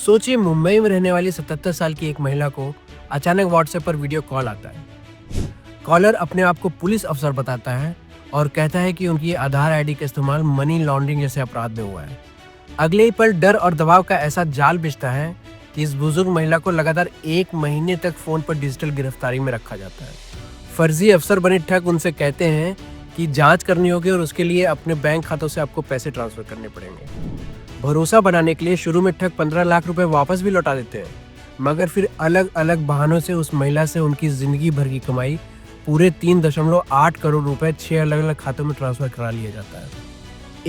सोचिए, मुंबई में रहने वाली 77 साल की एक महिला को अचानक व्हाट्सएप पर वीडियो कॉल आता है। कॉलर अपने आप को पुलिस अफसर बताता है और कहता है कि उनकी आधार आईडी का इस्तेमाल मनी लॉन्ड्रिंग जैसे अपराध में हुआ है। अगले ही पल डर और दबाव का ऐसा जाल बिछता है कि इस बुजुर्ग महिला को लगातार 1 महीने तक फोन पर डिजिटल गिरफ्तारी में रखा जाता है। फर्जी अफसर बने ठग उनसे कहते हैं कि जांच करनी होगी और उसके लिए अपने बैंक खातों से आपको पैसे ट्रांसफर करने पड़ेंगे। भरोसा बनाने के लिए शुरू में ठग 15 लाख रुपए वापस भी लौटा देते हैं, मगर फिर अलग अलग बहानों से उस महिला से उनकी जिंदगी भर की कमाई पूरे 3.8 करोड़ रुपए 6 अलग अलग खातों में ट्रांसफर करा लिया जाता है।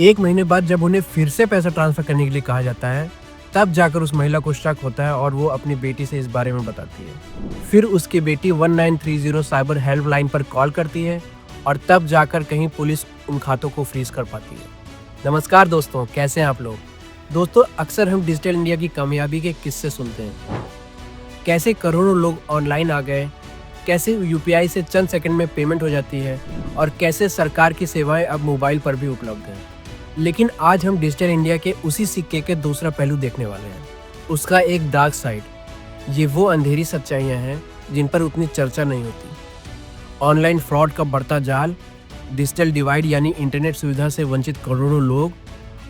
1 महीने बाद जब उन्हें फिर से पैसा ट्रांसफर करने के लिए कहा जाता है, तब जाकर उस महिला को शक होता है और वो अपनी बेटी से इस बारे में बताती है। फिर उसकी बेटी 1930 साइबर हेल्पलाइन पर कॉल करती है और तब जाकर कहीं पुलिस उन खातों को फ्रीज कर पाती है। नमस्कार दोस्तों, कैसे हैं आप लोग? दोस्तों, अक्सर हम डिजिटल इंडिया की कामयाबी के किस्से सुनते हैं। कैसे करोड़ों लोग ऑनलाइन आ गए, कैसे यूपीआई से चंद सेकंड में पेमेंट हो जाती है और कैसे सरकार की सेवाएं अब मोबाइल पर भी उपलब्ध हैं। लेकिन आज हम डिजिटल इंडिया के उसी सिक्के के दूसरा पहलू देखने वाले हैं, उसका एक डार्क साइड। ये वो अंधेरी सच्चाइयाँ हैं जिन पर उतनी चर्चा नहीं होती। ऑनलाइन फ्रॉड का बढ़ता जाल, डिजिटल डिवाइड यानी इंटरनेट सुविधा से वंचित करोड़ों लोग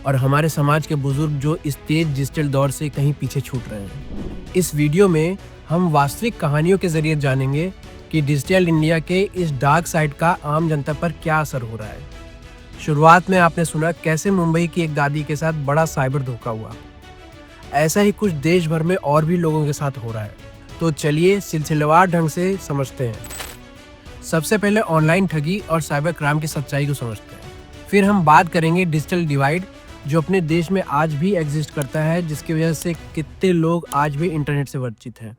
और हमारे समाज के बुजुर्ग जो इस तेज डिजिटल दौर से कहीं पीछे छूट रहे हैं। इस वीडियो में हम वास्तविक कहानियों के जरिए जानेंगे कि डिजिटल इंडिया के इस डार्क साइड का आम जनता पर क्या असर हो रहा है। शुरुआत में आपने सुना कैसे मुंबई की एक दादी के साथ बड़ा साइबर धोखा हुआ। ऐसा ही कुछ देश भर में और भी लोगों के साथ हो रहा है। तो चलिए सिलसिलेवार ढंग से समझते हैं। सबसे पहले ऑनलाइन ठगी और साइबर क्राइम की सच्चाई को समझते हैं। फिर हम बात करेंगे डिजिटल डिवाइड, जो अपने देश में आज भी एग्जिस्ट करता है, जिसकी वजह से कितने लोग आज भी इंटरनेट से वंचित हैं।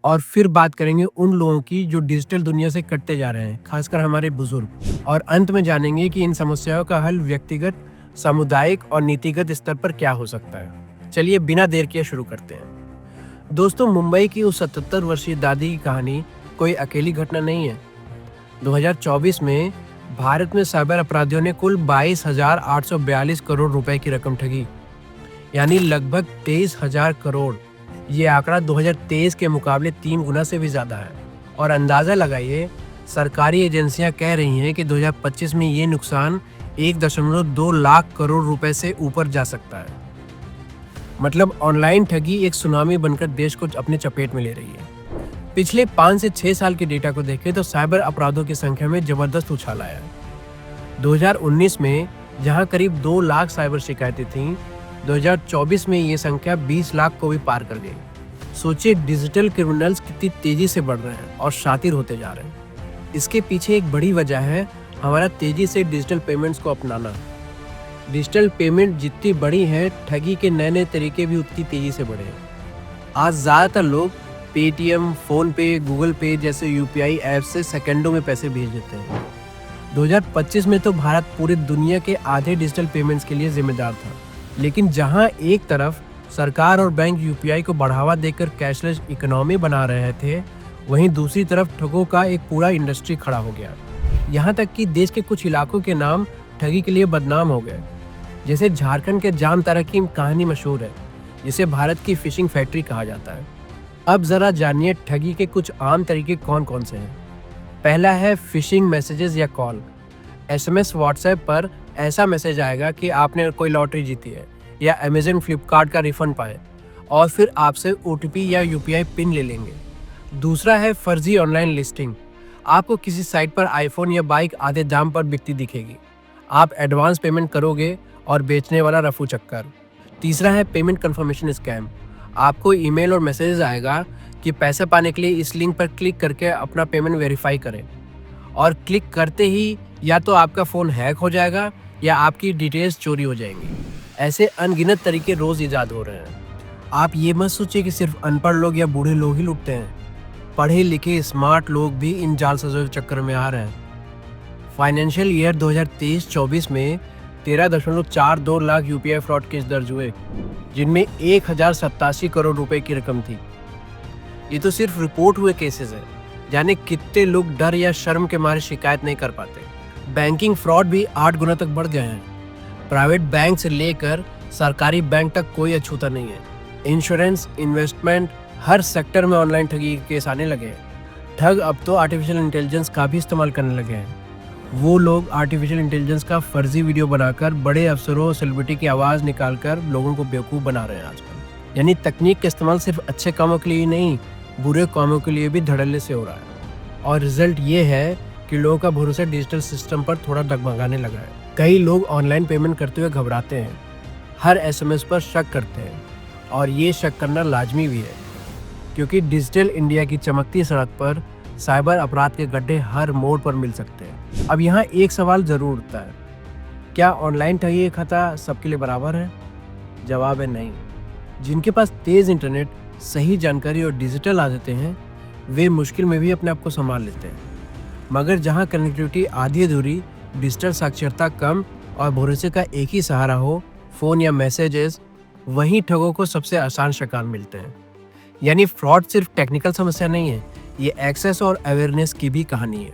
और फिर बात करेंगे उन लोगों की जो डिजिटल दुनिया से कटते जा रहे हैं, खासकर हमारे बुजुर्ग। और अंत में जानेंगे कि इन समस्याओं का हल व्यक्तिगत, सामुदायिक और नीतिगत स्तर पर क्या हो सकता है। चलिए बिना देर किए शुरू करते हैं। दोस्तों, मुंबई की उस 77 वर्षीय दादी की कहानी कोई अकेली घटना नहीं है। 2024 में भारत में साइबर अपराधियों ने कुल 22,842 करोड़ रुपए की रकम ठगी, यानी लगभग 23,000 करोड़। ये आंकड़ा 2023 के मुकाबले 3 गुना से भी ज़्यादा है। और अंदाज़ा लगाइए, सरकारी एजेंसियां कह रही हैं कि 2025 में ये नुकसान 1.2 लाख करोड़ रुपए से ऊपर जा सकता है। मतलब ऑनलाइन ठगी एक सुनामी बनकर देश को अपने चपेट में ले रही है। पिछले 5 से 6 साल के डेटा को देखें तो साइबर अपराधों की संख्या में जबरदस्त उछाल आया है। 2019 में जहां करीब 2 लाख साइबर शिकायतें थीं, 2024 में ये संख्या 20 लाख को भी पार कर गई। सोचिए, डिजिटल क्रिमिनल्स कितनी तेजी से बढ़ रहे हैं और शातिर होते जा रहे हैं। इसके पीछे एक बड़ी वजह है हमारा तेजी से डिजिटल पेमेंट्स को अपनाना। डिजिटल पेमेंट जितनी बड़ी है, ठगी के नए नए तरीके भी उतनी तेजी से बढ़े हैं। आज ज़्यादातर लोग पेटीएम, फोन पे, गूगल पे जैसे यूपीआई ऐप से सेकंडों में पैसे भेज देते हैं। 2025 में तो भारत पूरी दुनिया के आधे डिजिटल पेमेंट्स के लिए जिम्मेदार था। लेकिन जहां एक तरफ सरकार और बैंक यूपीआई को बढ़ावा देकर कैशलेस इकोनॉमी बना रहे थे, वहीं दूसरी तरफ ठगों का एक पूरा इंडस्ट्री खड़ा हो गया। यहाँ तक कि देश के कुछ इलाकों के नाम ठगी के लिए बदनाम हो गए। जैसे झारखंड के जामताड़ा की कहानी मशहूर है, जिसे भारत की फिशिंग फैक्ट्री कहा जाता है। अब जरा जानिए ठगी के कुछ आम तरीके कौन कौन से हैं। पहला है फिशिंग मैसेजेस या कॉल। एसएमएस, व्हाट्सएप पर ऐसा मैसेज आएगा कि आपने कोई लॉटरी जीती है या अमेजन, फ्लिपकार्ट का रिफंड पाए, और फिर आपसे ओटीपी या यूपीआई पिन ले लेंगे। दूसरा है फर्जी ऑनलाइन लिस्टिंग। आपको किसी साइट पर आईफोन या बाइक आधे दाम पर बिकती दिखेगी। आप एडवांस पेमेंट करोगे और बेचने वाला रफू चक्कर। तीसरा है पेमेंट कंफर्मेशन स्कैम। आपको ईमेल और मैसेज आएगा कि पैसे पाने के लिए इस लिंक पर क्लिक करके अपना पेमेंट वेरीफाई करें, और क्लिक करते ही या तो आपका फ़ोन हैक हो जाएगा या आपकी डिटेल्स चोरी हो जाएंगी। ऐसे अनगिनत तरीके रोज़ ईजाद हो रहे हैं। आप ये मत सोचिए कि सिर्फ अनपढ़ लोग या बूढ़े लोग ही लुटते हैं। पढ़े लिखे स्मार्ट लोग भी इन जालसाजों के चक्कर में आ रहे हैं। फाइनेंशियल ईयर 2023-24 में 13.42 लाख यूपीआई फ्रॉड केस दर्ज हुए, जिनमें 1087 करोड़ रुपए की रकम थी। ये तो सिर्फ रिपोर्ट हुए केसेस हैं। जाने कितने लोग डर या शर्म के मारे शिकायत नहीं कर पाते। बैंकिंग फ्रॉड भी 8 गुना तक बढ़ गए हैं। प्राइवेट बैंक से लेकर सरकारी बैंक तक कोई अछूता नहीं है। इंश्योरेंस, इन्वेस्टमेंट, हर सेक्टर में ऑनलाइन ठगी के केस आने लगे हैं। ठग अब तो आर्टिफिशियल इंटेलिजेंस का भी इस्तेमाल करने लगे हैं। वो लोग आर्टिफिशियल इंटेलिजेंस का फर्जी वीडियो बनाकर बड़े अफसरों, सेलिब्रिटी की आवाज़ निकालकर लोगों को बेवकूफ़ बना रहे हैं आजकल। यानी तकनीक का इस्तेमाल सिर्फ अच्छे कामों के लिए ही नहीं, बुरे कामों के लिए भी धड़ल्ले से हो रहा है। और रिजल्ट ये है कि लोगों का भरोसा डिजिटल सिस्टम पर थोड़ा डगमगाने लगा है। कई लोग ऑनलाइन पेमेंट करते हुए घबराते हैं, हर एसएमएस पर शक करते हैं, और ये शक करना लाजमी भी है, क्योंकि डिजिटल इंडिया की चमकती सड़क पर साइबर अपराध के गड्ढे हर मोड़ पर मिल सकते हैं। अब यहाँ एक सवाल ज़रूर उठता है, क्या ऑनलाइन ठगी का खतरा सबके लिए बराबर है? जवाब है नहीं। जिनके पास तेज़ इंटरनेट, सही जानकारी और डिजिटल आदतें हैं, वे मुश्किल में भी अपने आप को संभाल लेते हैं। मगर जहाँ कनेक्टिविटी आधी अधूरी, डिजिटल साक्षरता कम और भरोसे का एक ही सहारा हो, फ़ोन या मैसेजेस, वहीं ठगों को सबसे आसान शिकार मिलते हैं। यानी फ्रॉड सिर्फ टेक्निकल समस्या नहीं है, ये एक्सेस और अवेयरनेस की भी कहानी है।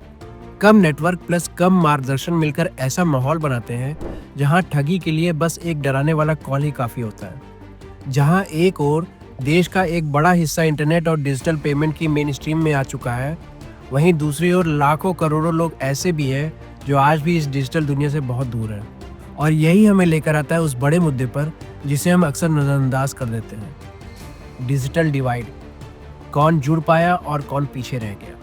कम नेटवर्क प्लस कम मार्गदर्शन मिलकर ऐसा माहौल बनाते हैं जहां ठगी के लिए बस एक डराने वाला कॉल ही काफ़ी होता है। जहां एक और देश का एक बड़ा हिस्सा इंटरनेट और डिजिटल पेमेंट की मेन स्ट्रीम में आ चुका है, वहीं दूसरी ओर लाखों करोड़ों लोग ऐसे भी हैं जो आज भी इस डिजिटल दुनिया से बहुत दूर हैं। और यही हमें लेकर आता है उस बड़े मुद्दे पर जिसे हम अक्सर नज़रअंदाज कर देते हैं, डिजिटल डिवाइड। कौन जुड़ पाया और कौन पीछे रह गया।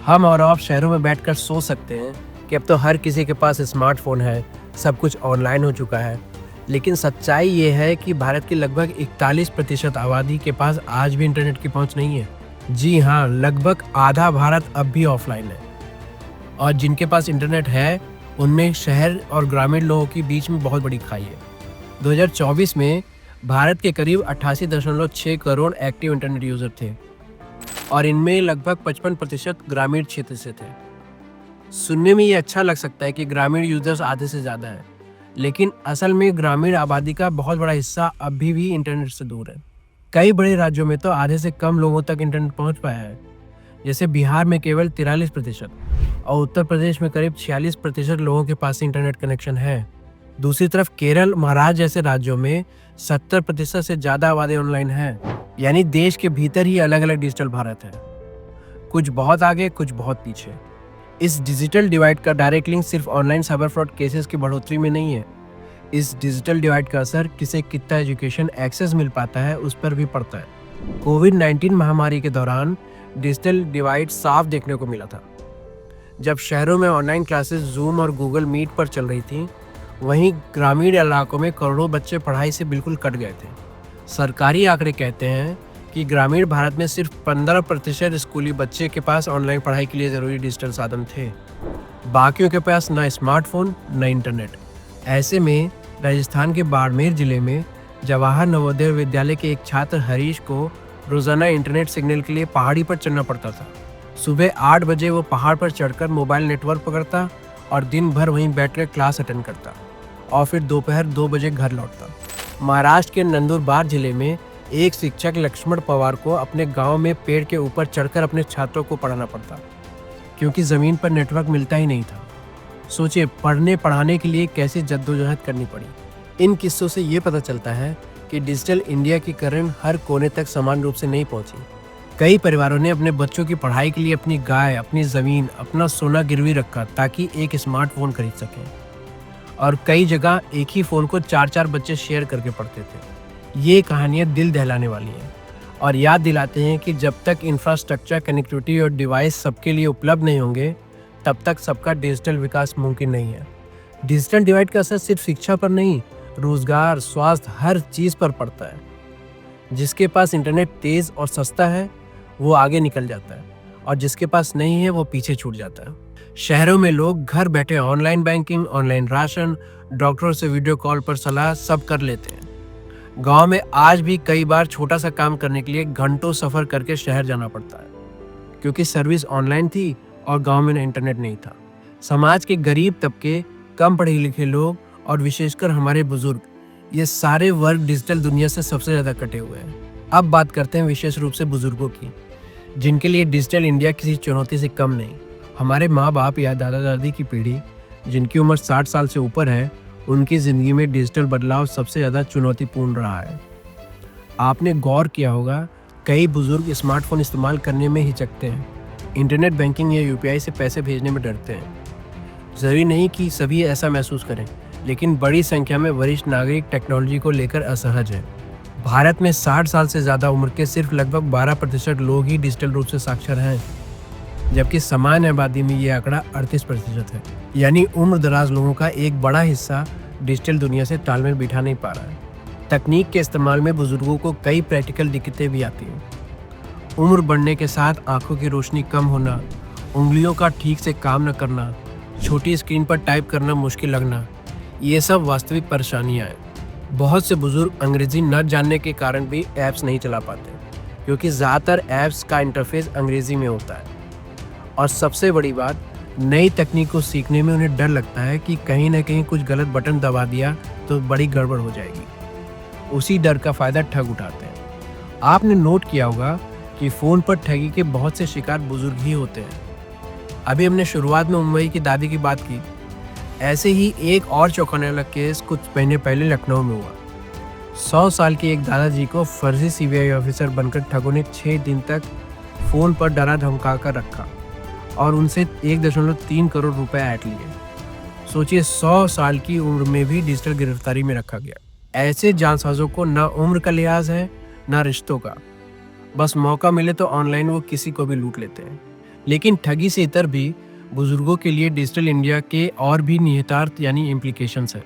हम और आप शहरों में बैठकर सोच सकते हैं कि अब तो हर किसी के पास स्मार्टफोन है, सब कुछ ऑनलाइन हो चुका है, लेकिन सच्चाई ये है कि भारत की लगभग 41% आबादी के पास आज भी इंटरनेट की पहुंच नहीं है। जी हाँ, लगभग आधा भारत अब भी ऑफलाइन है। और जिनके पास इंटरनेट है, उनमें शहर और ग्रामीण लोगों के बीच में बहुत बड़ी खाई है। 2024 में भारत के करीब 88.6 करोड़ एक्टिव इंटरनेट यूज़र थे और इनमें लगभग 55% ग्रामीण क्षेत्र से थे। सुनने में ये अच्छा लग सकता है कि ग्रामीण यूजर्स आधे से ज़्यादा हैं, लेकिन असल में ग्रामीण आबादी का बहुत बड़ा हिस्सा अभी भी इंटरनेट से दूर है। कई बड़े राज्यों में तो आधे से कम लोगों तक इंटरनेट पहुंच पाया है, जैसे बिहार में केवल 43% और उत्तर प्रदेश में करीब 46% लोगों के पास इंटरनेट कनेक्शन है। दूसरी तरफ केरल, महाराष्ट्र जैसे राज्यों में 70% से ज़्यादा आबादी ऑनलाइन है। यानी देश के भीतर ही अलग अलग डिजिटल भारत है, कुछ बहुत आगे, कुछ बहुत पीछे। इस डिजिटल डिवाइड का डायरेक्ट लिंक सिर्फ ऑनलाइन साइबर फ्रॉड केसेस की बढ़ोतरी में नहीं है। इस डिजिटल डिवाइड का असर किसे कितना एजुकेशन एक्सेस मिल पाता है उस पर भी पड़ता है। कोविड-19 महामारी के दौरान डिजिटल डिवाइड साफ देखने को मिला था। जब शहरों में ऑनलाइन क्लासेस जूम और गूगल मीट पर चल रही थी, वहीं ग्रामीण इलाकों में करोड़ों बच्चे पढ़ाई से बिल्कुल कट गए थे। सरकारी आंकड़े कहते हैं कि ग्रामीण भारत में सिर्फ 15% स्कूली बच्चे के पास ऑनलाइन पढ़ाई के लिए ज़रूरी डिजिटल साधन थे। बाकियों के पास न स्मार्टफोन न इंटरनेट। ऐसे में राजस्थान के बाड़मेर जिले में जवाहर नवोदय विद्यालय के एक छात्र हरीश को रोज़ाना इंटरनेट सिग्नल के लिए पहाड़ी पर चढ़ना पड़ता था। सुबह 8 बजे वो पहाड़ पर चढ़कर मोबाइल नेटवर्क पकड़ता और दिन भर वहीं बैठकर क्लास अटेंड करता और फिर दोपहर 2 बजे घर लौटता। महाराष्ट्र के नंदुरबार जिले में एक शिक्षक लक्ष्मण पवार को अपने गांव में पेड़ के ऊपर चढ़कर अपने छात्रों को पढ़ाना पड़ता, क्योंकि ज़मीन पर नेटवर्क मिलता ही नहीं था। सोचिए, पढ़ने पढ़ाने के लिए कैसी जद्दोजहद करनी पड़ी। इन किस्सों से ये पता चलता है कि डिजिटल इंडिया की किरण हर कोने तक समान रूप से नहीं पहुंची। कई परिवारों ने अपने बच्चों की पढ़ाई के लिए अपनी गाय, अपनी ज़मीन, अपना सोना गिरवी रखा ताकि एक स्मार्टफोन खरीद सकें। और कई जगह एक ही फ़ोन को 4-4 बच्चे शेयर करके पढ़ते थे। ये कहानियाँ दिल दहलाने वाली हैं और याद दिलाते हैं कि जब तक इंफ्रास्ट्रक्चर, कनेक्टिविटी और डिवाइस सबके लिए उपलब्ध नहीं होंगे, तब तक सबका डिजिटल विकास मुमकिन नहीं है। डिजिटल डिवाइड का असर सिर्फ शिक्षा पर नहीं, रोजगार, स्वास्थ्य, हर चीज़ पर पड़ता है। जिसके पास इंटरनेट तेज़ और सस्ता है वो आगे निकल जाता है और जिसके पास नहीं है वो पीछे छूट जाता है। शहरों में लोग घर बैठे ऑनलाइन बैंकिंग, ऑनलाइन राशन, डॉक्टरों से वीडियो कॉल पर सलाह सब कर लेते हैं। गांव में आज भी कई बार छोटा सा काम करने के लिए घंटों सफ़र करके शहर जाना पड़ता है, क्योंकि सर्विस ऑनलाइन थी और गांव में इंटरनेट नहीं था। समाज के गरीब तबके, कम पढ़े लिखे लोग और विशेषकर हमारे बुजुर्ग, ये सारे वर्ग डिजिटल दुनिया से सबसे ज़्यादा कटे हुए हैं। अब बात करते हैं विशेष रूप से बुजुर्गों की, जिनके लिए डिजिटल इंडिया किसी चुनौती से कम नहीं। हमारे माँ बाप या दादा दादी की पीढ़ी, जिनकी उम्र 60 साल से ऊपर है, उनकी ज़िंदगी में डिजिटल बदलाव सबसे ज़्यादा चुनौतीपूर्ण रहा है। आपने गौर किया होगा, कई बुजुर्ग स्मार्टफोन इस्तेमाल करने में हिचकते हैं, इंटरनेट बैंकिंग या यूपीआई से पैसे भेजने में डरते हैं। ज़रूरी नहीं कि सभी ऐसा महसूस करें, लेकिन बड़ी संख्या में वरिष्ठ नागरिक टेक्नोलॉजी को लेकर असहज हैं। भारत में 60 साल से ज़्यादा उम्र के सिर्फ लगभग 12% लोग ही डिजिटल रूप से साक्षर हैं, जबकि सामान्य आबादी में ये आंकड़ा 38% है। यानी उम्र दराज लोगों का एक बड़ा हिस्सा डिजिटल दुनिया से तालमेल बिठा नहीं पा रहा है। तकनीक के इस्तेमाल में बुजुर्गों को कई प्रैक्टिकल दिक्कतें भी आती हैं। उम्र बढ़ने के साथ आंखों की रोशनी कम होना, उंगलियों का ठीक से काम न करना, छोटी स्क्रीन पर टाइप करना मुश्किल लगना, ये सब वास्तविक परेशानियां हैं। बहुत से बुजुर्ग अंग्रेजी न जानने के कारण भी ऐप्स नहीं चला पाते, क्योंकि ज़्यादातर ऐप्स का इंटरफेस अंग्रेजी में होता है। और सबसे बड़ी बात, नई तकनीक को सीखने में उन्हें डर लगता है कि कहीं ना कहीं कुछ गलत बटन दबा दिया तो बड़ी गड़बड़ हो जाएगी। उसी डर का फ़ायदा ठग उठाते हैं। आपने नोट किया होगा कि फ़ोन पर ठगी के बहुत से शिकार बुजुर्ग ही होते हैं। अभी हमने शुरुआत में मुंबई की दादी की बात की, ऐसे ही एक और चौंकाने वाला केस कुछ महीने पहले लखनऊ में हुआ। 100 साल के एक दादाजी को फर्जी सीबीआई ऑफिसर बनकर ठगों ने 6 दिन तक फ़ोन पर डरा धमका कर रखा और उनसे 1.3 करोड़ रुपए ऐंठ लिए। सोचिए, 100 साल की उम्र में भी डिजिटल गिरफ्तारी में रखा गया। ऐसे जालसाजों को ना उम्र का लिहाज है, ना रिश्तों का। बस मौका मिले तो ऑनलाइन वो किसी को भी लूट लेते हैं। लेकिन ठगी से इतर भी बुजुर्गों के लिए डिजिटल इंडिया के और भी निहितार्थ यानी इम्प्लीकेशंस है।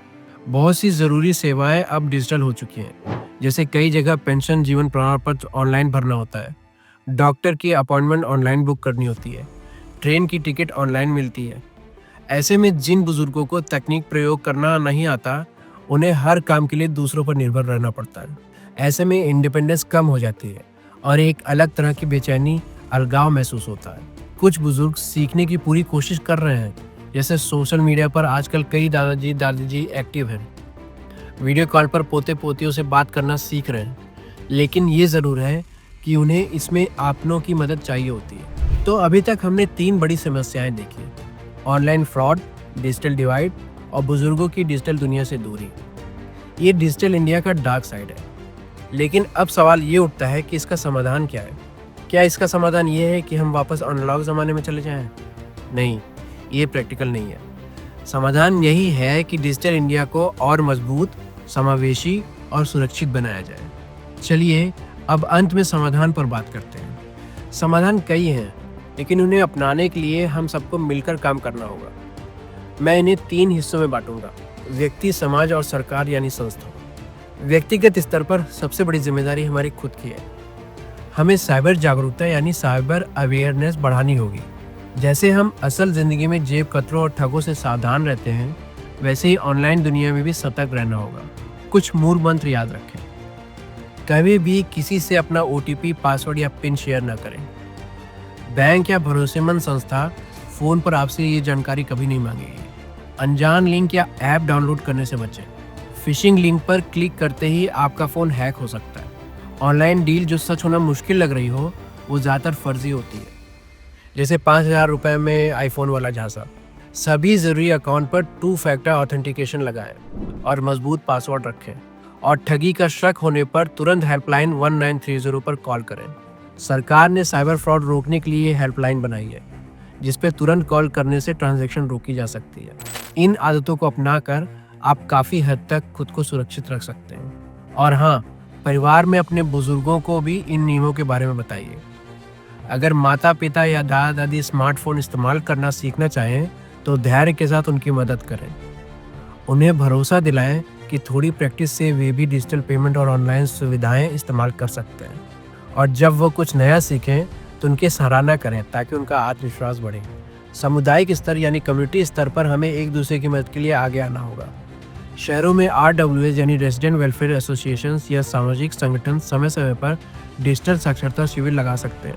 बहुत सी ज़रूरी सेवाएं अब डिजिटल हो चुकी हैं, जैसे कई जगह पेंशन, जीवन प्रमाण पत्र ऑनलाइन भरना होता है, डॉक्टर की अपॉइंटमेंट ऑनलाइन बुक करनी होती है, ट्रेन की टिकट ऑनलाइन मिलती है। ऐसे में जिन बुजुर्गों को तकनीक प्रयोग करना नहीं आता, उन्हें हर काम के लिए दूसरों पर निर्भर रहना पड़ता है। ऐसे में इंडिपेंडेंस कम हो जाती है और एक अलग तरह की बेचैनी, अलगाव महसूस होता है। कुछ बुजुर्ग सीखने की पूरी कोशिश कर रहे हैं, जैसे सोशल मीडिया पर आजकल कई दादाजी दादी एक्टिव हैं, वीडियो कॉल पर पोते पोतियों से बात करना सीख रहे हैं। लेकिन ये ज़रूर है कि उन्हें इसमें अपनों की मदद चाहिए होती है। तो अभी तक हमने 3 बड़ी समस्याएं देखी: ऑनलाइन फ्रॉड, डिजिटल डिवाइड और बुजुर्गों की डिजिटल दुनिया से दूरी। ये डिजिटल इंडिया का डार्क साइड है। लेकिन अब सवाल ये उठता है कि इसका समाधान क्या है? क्या इसका समाधान ये है कि हम वापस एनालॉग ज़माने में चले जाएं? नहीं, ये प्रैक्टिकल नहीं है। समाधान यही है कि डिजिटल इंडिया को और मजबूत, समावेशी और सुरक्षित बनाया जाए। चलिए अब अंत में समाधान पर बात करते हैं। समाधान कई हैं, लेकिन उन्हें अपनाने के लिए हम सबको मिलकर काम करना होगा। मैं इन्हें 3 हिस्सों में बांटूंगा: व्यक्ति, समाज और सरकार यानी संस्था। व्यक्तिगत स्तर पर सबसे बड़ी जिम्मेदारी हमारी खुद की है। हमें साइबर जागरूकता यानी साइबर अवेयरनेस बढ़ानी होगी। जैसे हम असल ज़िंदगी में जेब कतरों और ठगों से सावधान रहते हैं, वैसे ही ऑनलाइन दुनिया में भी सतर्क रहना होगा। कुछ मूल मंत्र याद रखें: कभी भी किसी से अपना OTP, पासवर्ड या पिन शेयर न करें। बैंक या भरोसेमंद संस्था फ़ोन पर आपसे ये जानकारी कभी नहीं मांगेगी। अनजान लिंक या ऐप डाउनलोड करने से बचें। फिशिंग लिंक पर क्लिक करते ही आपका फ़ोन हैक हो सकता है। ऑनलाइन डील जो सच होना मुश्किल लग रही हो, वो ज़्यादातर फर्जी होती है, जैसे 5,000 रुपये में आईफोन वाला झांसा। सभी ज़रूरी अकाउंट पर 2 फैक्टर ऑथेंटिकेशन लगाएं और मजबूत पासवर्ड रखें। और ठगी का शक होने पर तुरंत हेल्पलाइन 1930 पर कॉल करें। सरकार ने साइबर फ्रॉड रोकने के लिए हेल्पलाइन बनाई है, जिस पे तुरंत कॉल करने से ट्रांजैक्शन रोकी जा सकती है। इन आदतों को अपनाकर आप काफ़ी हद तक खुद को सुरक्षित रख सकते हैं। और हाँ, परिवार में अपने बुजुर्गों को भी इन नियमों के बारे में बताइए। अगर माता पिता या दादा दादी स्मार्टफोन इस्तेमाल करना सीखना चाहें, तो धैर्य के साथ उनकी मदद करें। उन्हें भरोसा दिलाएं कि थोड़ी प्रैक्टिस से वे भी डिजिटल पेमेंट और ऑनलाइन सुविधाएं इस्तेमाल कर सकते हैं। और जब वो कुछ नया सीखें तो उनकी सराहना करें, ताकि उनका आत्मविश्वास बढ़े। सामुदायिक स्तर यानी कम्युनिटी स्तर पर हमें एक दूसरे की मदद के लिए आगे आना होगा। शहरों में RWS यानी रेजिडेंट वेलफेयर एसोसिएशंस या सामाजिक संगठन समय समय पर डिजिटल साक्षरता शिविर लगा सकते हैं,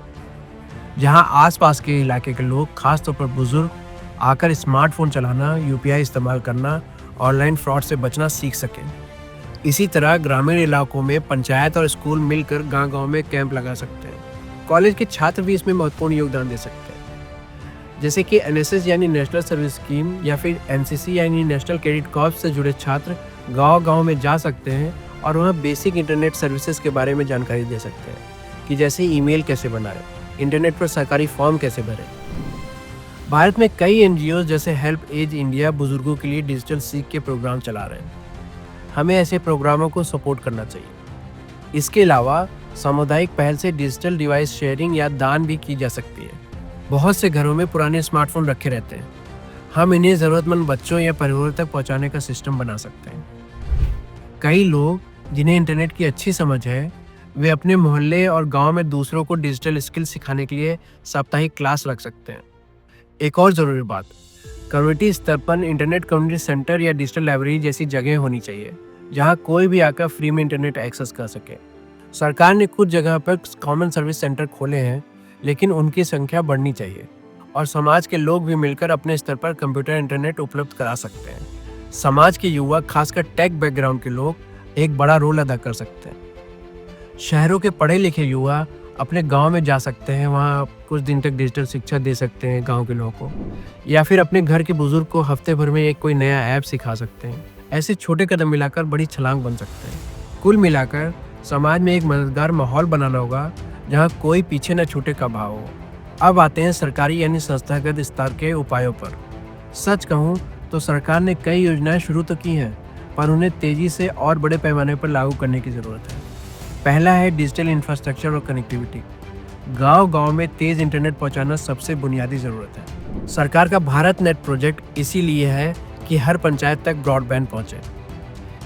जहां आसपास के इलाके के लोग, खासतौर पर बुजुर्ग, आकर स्मार्टफोन चलाना, UPI इस्तेमाल करना, ऑनलाइन फ्रॉड से बचना सीख सकें। इसी तरह ग्रामीण इलाकों में पंचायत और स्कूल मिलकर गांव-गांव में कैंप लगा सकते हैं। कॉलेज के छात्र भी इसमें महत्वपूर्ण योगदान दे सकते हैं, जैसे कि NSS यानी नेशनल सर्विस स्कीम या फिर NCC यानी नेशनल क्रेडिट कॉर्प्स से जुड़े छात्र गांव-गांव में जा सकते हैं और वहाँ बेसिक इंटरनेट सर्विसेज के बारे में जानकारी दे सकते हैं कि जैसे ईमेल कैसे बनाएं, इंटरनेट पर सरकारी फॉर्म कैसे भरें। भारत में कई एनजीओ जैसे हेल्प एज इंडिया बुजुर्गों के लिए डिजिटल सीख के प्रोग्राम चला रहे हैं। हमें ऐसे प्रोग्रामों को सपोर्ट करना चाहिए। इसके अलावा सामुदायिक पहल से डिजिटल डिवाइस शेयरिंग या दान भी की जा सकती है। बहुत से घरों में पुराने स्मार्टफोन रखे रहते हैं। हम इन्हें ज़रूरतमंद बच्चों या परिवारों तक पहुंचाने का सिस्टम बना सकते हैं। कई लोग जिन्हें इंटरनेट की अच्छी समझ है, वे अपने मोहल्ले और गांव में दूसरों को डिजिटल स्किल सिखाने के लिए साप्ताहिक क्लास रख सकते हैं। एक और ज़रूरी बात, कम्युनिटी स्तर पर इंटरनेट कम्युनिटी सेंटर या डिजिटल लाइब्रेरी जैसी जगह होनी चाहिए जहां कोई भी आकर फ्री में इंटरनेट एक्सेस कर सके। सरकार ने कुछ जगह पर कॉमन सर्विस सेंटर खोले हैं, लेकिन उनकी संख्या बढ़नी चाहिए और समाज के लोग भी मिलकर अपने स्तर पर कंप्यूटर इंटरनेट उपलब्ध करा सकते हैं। समाज के युवा, खासकर टेक बैकग्राउंड के लोग एक बड़ा रोल अदा कर सकते हैं। शहरों के पढ़े लिखे युवा अपने गांव में जा सकते हैं, वहाँ कुछ दिन तक डिजिटल शिक्षा दे सकते हैं गांव के लोगों को, या फिर अपने घर के बुजुर्ग को हफ्ते भर में एक कोई नया ऐप सिखा सकते हैं। ऐसे छोटे कदम मिलाकर बड़ी छलांग बन सकते हैं। कुल मिलाकर समाज में एक मददगार माहौल बनाना होगा जहाँ कोई पीछे न छूटे का भाव हो। अब आते हैं सरकारी यानी संस्थागत स्तर के उपायों पर। सच कहूँ तो सरकार ने कई योजनाएं शुरू तो की हैं, पर उन्हें तेजी से और बड़े पैमाने पर लागू करने की ज़रूरत है। पहला है डिजिटल इंफ्रास्ट्रक्चर और कनेक्टिविटी। गांव-गांव में तेज इंटरनेट पहुंचाना सबसे बुनियादी ज़रूरत है। सरकार का भारत नेट प्रोजेक्ट इसीलिए है कि हर पंचायत तक ब्रॉडबैंड पहुंचे।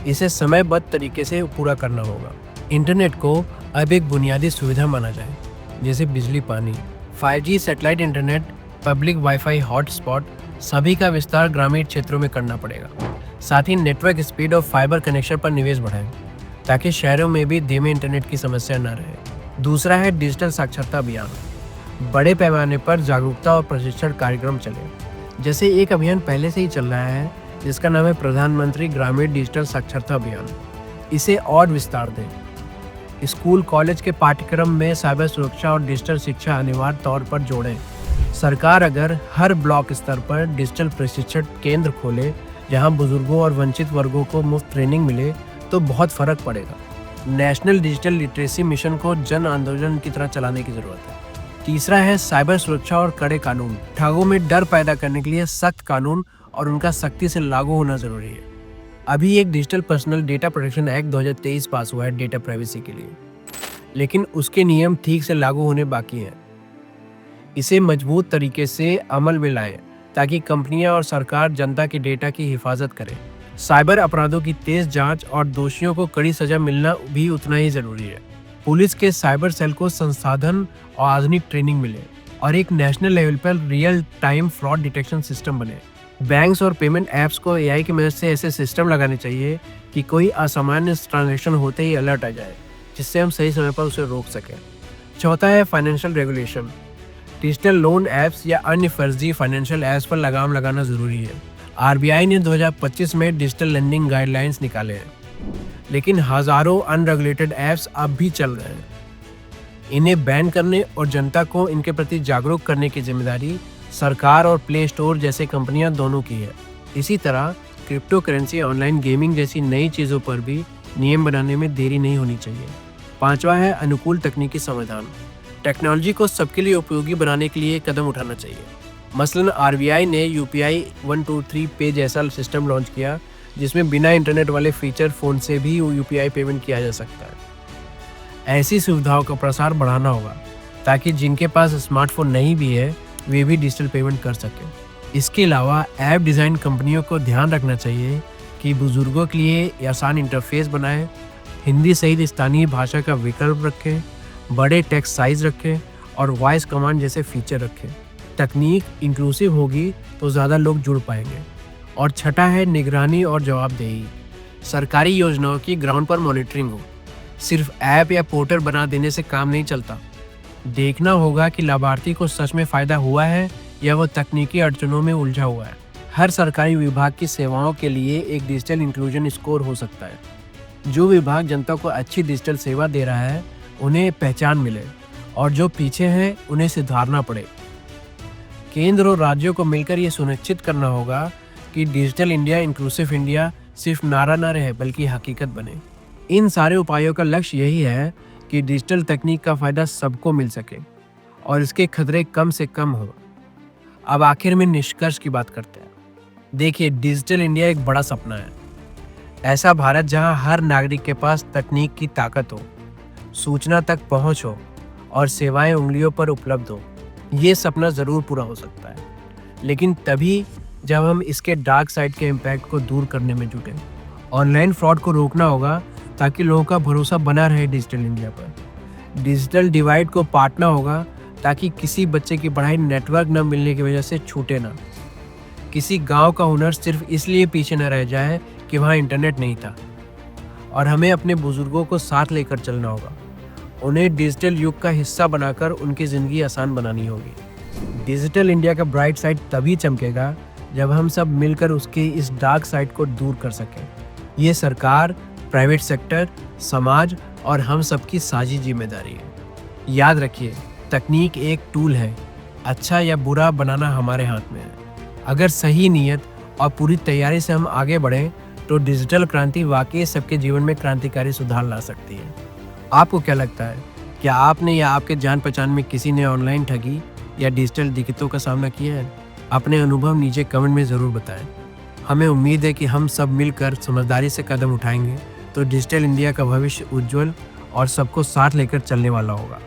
इसे समयबद्ध तरीके से पूरा करना होगा। इंटरनेट को अब एक बुनियादी सुविधा माना जाए, जैसे बिजली, पानी। 5G satellite internet, public wifi hotspot सभी का विस्तार ग्रामीण क्षेत्रों में करना पड़ेगा। साथ ही नेटवर्क स्पीड और फाइबर कनेक्शन पर निवेश बढ़ाएं ताकि शहरों में भी धीमे इंटरनेट की समस्या न रहे। दूसरा है डिजिटल साक्षरता अभियान। बड़े पैमाने पर जागरूकता और प्रशिक्षण कार्यक्रम चले। जैसे एक अभियान पहले से ही चल रहा है जिसका नाम है प्रधानमंत्री ग्रामीण डिजिटल साक्षरता अभियान। इसे और विस्तार दें। स्कूल कॉलेज के पाठ्यक्रम में साइबर सुरक्षा और डिजिटल शिक्षा अनिवार्य तौर पर जोड़ें। सरकार अगर हर ब्लॉक स्तर पर डिजिटल प्रशिक्षण केंद्र खोले जहां बुजुर्गों और वंचित वर्गों को मुफ्त ट्रेनिंग मिले तो बहुत फर्क पड़ेगा। नेशनल डिजिटल लिटरेसी मिशन को जन आंदोलन की तरह चलाने की जरूरत है। तीसरा है साइबर सुरक्षा और कड़े कानून। ठगों में डर पैदा करने के लिए सख्त कानून और उनका सख्ती से लागू होना जरूरी है। अभी एक digital personal data protection act 2023 पास हुआ है डेटा प्राइवेसी के लिए, लेकिन उसके नियम ठीक से लागू होने बाकी हैं। इसे मजबूत तरीके से अमल में लाएं ताकि कंपनियां और सरकार जनता के डेटा की हिफाजत करें। साइबर अपराधों की तेज जांच और दोषियों को कड़ी सजा मिलना भी उतना ही जरूरी है। पुलिस के साइबर सेल को संसाधन और आधुनिक ट्रेनिंग मिले और एक नेशनल लेवल पर real time fraud detection system बने। बैंक्स और पेमेंट ऐप्स को AI की मदद से ऐसे सिस्टम लगाने चाहिए कि कोई असामान्य ट्रांजैक्शन होते ही अलर्ट आ जाए, जिससे हम सही समय पर उसे रोक सकें। चौथा है financial regulation. Digital loan apps या अन्य फर्जी फाइनेंशियल ऐप्स पर लगाम लगाना जरूरी है। RBI ने 2025 में डिजिटल लेंडिंग गाइडलाइंस निकाले हैं, लेकिन हजारों अनरेगुलेटेड ऐप्स अब भी चल रहे हैं। इन्हें बैन करने और जनता को इनके प्रति जागरूक करने की जिम्मेदारी सरकार और प्ले स्टोर जैसे कंपनियां दोनों की है। इसी तरह क्रिप्टो करेंसी, ऑनलाइन गेमिंग जैसी नई चीज़ों पर भी नियम बनाने में देरी नहीं होनी चाहिए। पांचवा है अनुकूल तकनीकी समाधान। टेक्नोलॉजी को सबके लिए उपयोगी बनाने के लिए कदम उठाना चाहिए। मसलन RBI ने UPI 123 पे जैसा सिस्टम लॉन्च किया, जिसमें बिना इंटरनेट वाले फीचर फ़ोन से भी UPI पेमेंट किया जा सकता है। ऐसी सुविधाओं का प्रसार बढ़ाना होगा ताकि जिनके पास स्मार्टफोन नहीं भी है वे भी डिजिटल पेमेंट कर सकें। इसके अलावा ऐप डिज़ाइन कंपनियों को ध्यान रखना चाहिए कि बुजुर्गों के लिए आसान इंटरफेस बनाएं, हिंदी सहित स्थानीय भाषा का विकल्प रखें, बड़े टेक्स्ट साइज रखें और वॉइस कमांड जैसे फीचर रखें। तकनीक इंक्लूसिव होगी तो ज़्यादा लोग जुड़ पाएंगे। और छठा है निगरानी और जवाबदेही। सरकारी योजनाओं की ग्राउंड पर मॉनिटरिंग हो। सिर्फ ऐप या पोर्टल बना देने से काम नहीं चलता। देखना होगा कि लाभार्थी को सच में फ़ायदा हुआ है या वो तकनीकी अड़चनों में उलझा हुआ है। हर सरकारी विभाग की सेवाओं के लिए एक डिजिटल इंक्लूजन स्कोर हो सकता है। जो विभाग जनता को अच्छी डिजिटल सेवा दे रहा है उन्हें पहचान मिले और जो पीछे हैं उन्हें सुधारना पड़े। केंद्र और राज्यों को मिलकर ये सुनिश्चित करना होगा कि डिजिटल इंडिया, इंक्लूसिव इंडिया सिर्फ नारा न रहे बल्कि हकीकत बने। इन सारे उपायों का लक्ष्य यही है कि डिजिटल तकनीक का फायदा सबको मिल सके और इसके खतरे कम से कम हो। अब आखिर में निष्कर्ष की बात करते हैं। देखिए, डिजिटल इंडिया एक बड़ा सपना है। ऐसा भारत जहां हर नागरिक के पास तकनीक की ताकत हो, सूचना तक पहुंच हो और सेवाएं उंगलियों पर उपलब्ध हो। ये सपना ज़रूर पूरा हो सकता है, लेकिन तभी जब हम इसके डार्क साइड के इम्पैक्ट को दूर करने में जुटें। ऑनलाइन फ्रॉड को रोकना होगा ताकि लोगों का भरोसा बना रहे डिजिटल इंडिया पर। डिजिटल डिवाइड को पाटना होगा ताकि किसी बच्चे की पढ़ाई नेटवर्क न मिलने की वजह से छूटे ना। किसी गांव का हुनर सिर्फ इसलिए पीछे न रह जाए कि वहाँ इंटरनेट नहीं था। और हमें अपने बुजुर्गों को साथ लेकर चलना होगा। उन्हें डिजिटल युग का हिस्सा बनाकर उनकी ज़िंदगी आसान बनानी होगी। डिजिटल इंडिया का ब्राइट साइड तभी चमकेगा जब हम सब मिलकर उसके इस डार्क साइड को दूर कर सकें। ये सरकार, प्राइवेट सेक्टर, समाज और हम सबकी साझी जिम्मेदारी है। याद रखिए, तकनीक एक टूल है, अच्छा या बुरा बनाना हमारे हाथ में है। अगर सही नीयत और पूरी तैयारी से हम आगे बढ़ें तो डिजिटल क्रांति वाकई सबके जीवन में क्रांतिकारी सुधार ला सकती है। आपको क्या लगता है? क्या आपने या आपके जान पहचान में किसी ने ऑनलाइन ठगी या डिजिटल दिक्कतों का सामना किया है? अपने अनुभव नीचे कमेंट में ज़रूर बताएं। हमें उम्मीद है कि हम सब मिलकर समझदारी से कदम उठाएंगे तो डिजिटल इंडिया का भविष्य उज्जवल और सबको साथ लेकर चलने वाला होगा।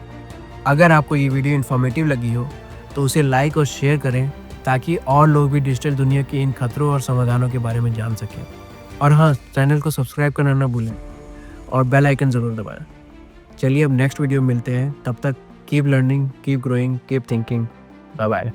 अगर आपको ये वीडियो इन्फॉर्मेटिव लगी हो तो उसे लाइक और शेयर करें ताकि और लोग भी डिजिटल दुनिया के इन खतरों और समाधानों के बारे में जान सकें। और हाँ, चैनल को सब्सक्राइब करना ना भूलें और बेल आइकन ज़रूर दबाएं। चलिए अब नेक्स्ट वीडियो में मिलते हैं। तब तक keep learning, keep growing, keep thinking. Bye bye.